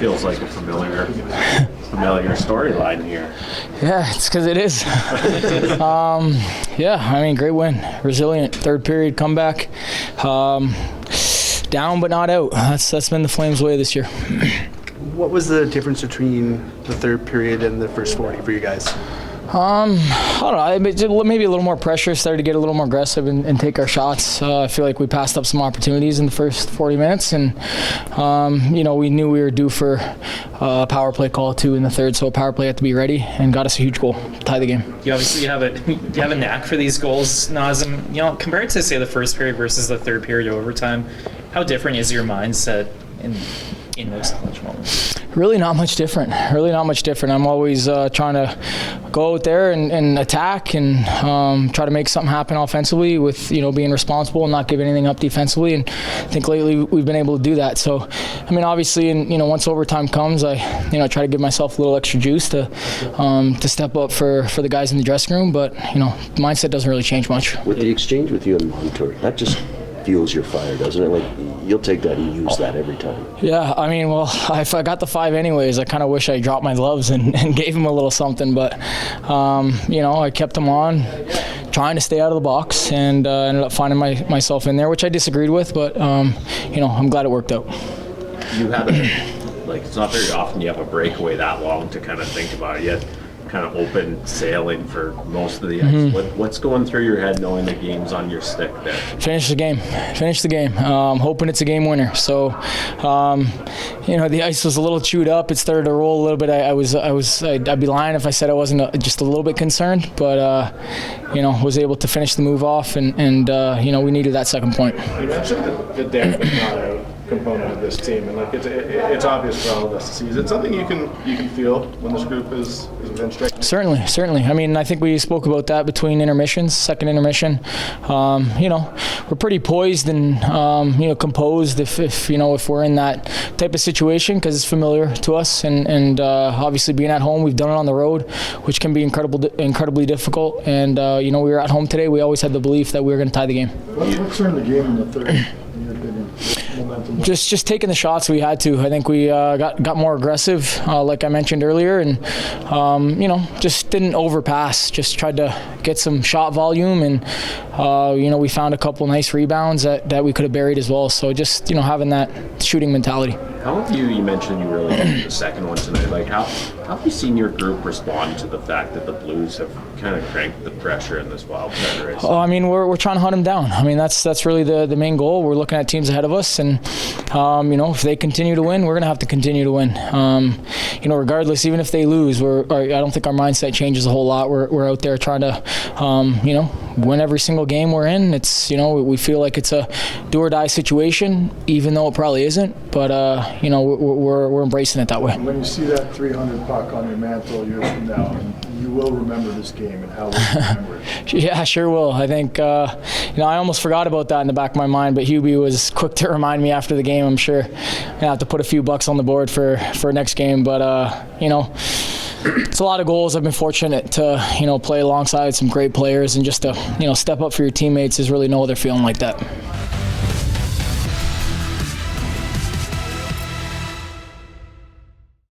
feels like a familiar storyline here. Yeah, it's because it is. Yeah, I mean, great win. Resilient third period comeback. Down but not out. That's been the Flames' way this year. What was the difference between the third period and the first 40 for you guys? I don't know. Maybe a little more pressure. Started to get a little more aggressive and take our shots. I feel like we passed up some opportunities in the first 40 minutes, and we knew we were due for a power play call too in the third. So a power play had to be ready and got us a huge goal to tie the game. You obviously have a knack for these goals, Nazem. Compared to say the first period versus the third period overtime, how different is your mindset in those clutch moments? Really not much different. I'm always trying to go out there and attack and try to make something happen offensively with, being responsible and not give anything up defensively. And I think lately we've been able to do that. So, I mean, obviously, once overtime comes, I, try to give myself a little extra juice to step up for the guys in the dressing room. But, mindset doesn't really change much. With the exchange with you and Montour, that just fuels your fire, doesn't it? Like, you'll take that and use that every time. Yeah, I mean, well, if I got the 5 anyways, I kind of wish I dropped my gloves and gave him a little something. But, I kept him on, trying to stay out of the box, and ended up finding myself in there, which I disagreed with. But, I'm glad it worked out. You haven't, it's not very often you have a breakaway that long to kind of think about it yet. Kind of open sailing for most of the ice. What's going through your head knowing the game's on your stick there? Finish the game. Hoping it's a game winner. So, the ice was a little chewed up. It started to roll a little bit. I'd be lying if I said I wasn't just a little bit concerned, but was able to finish the move off, and we needed that second point. You mentioned the depth is not a component of this team, and it's obvious for all of us to see. Is it something you can feel when this group is within striking? Certainly. I mean, I think we spoke about that between intermissions, second intermission. We're pretty poised and composed if we're in that type of situation, because it's familiar to us, and obviously being at home, we've done it on the road, which can be incredibly difficult. And we were at home today. We always had the belief that we were going to tie the game. What turned the game in the third? Just taking the shots we had to. I think we got more aggressive, like I mentioned earlier, and just didn't overpass. Just tried to get some shot volume, and we found a couple nice rebounds that we could have buried as well. So just having that shooting mentality. How have you mentioned you really liked the second one tonight. Like how have you seen your group respond to the fact that the Blues have kind of cranked the pressure in this wild card race? I mean, we're trying to hunt them down. I mean, that's really the main goal. We're looking at teams ahead of us, and if they continue to win, we're going to have to continue to win. Regardless, even if they lose, I don't think our mindset changes a whole lot. We're out there trying to, win every single game we're in. It's we feel like it's a do or die situation, even though it probably isn't. But we're embracing it that way. When you see that 300 puck on your mantle years from now, you will remember this game and how we remember it. Yeah, sure will. I think I almost forgot about that in the back of my mind, but Hubie was quick to remind me after the game. I'm sure I'm gonna have to put a few bucks on the board for next game, but it's a lot of goals. I've been fortunate to play alongside some great players, and just to step up for your teammates is really no other feeling like that.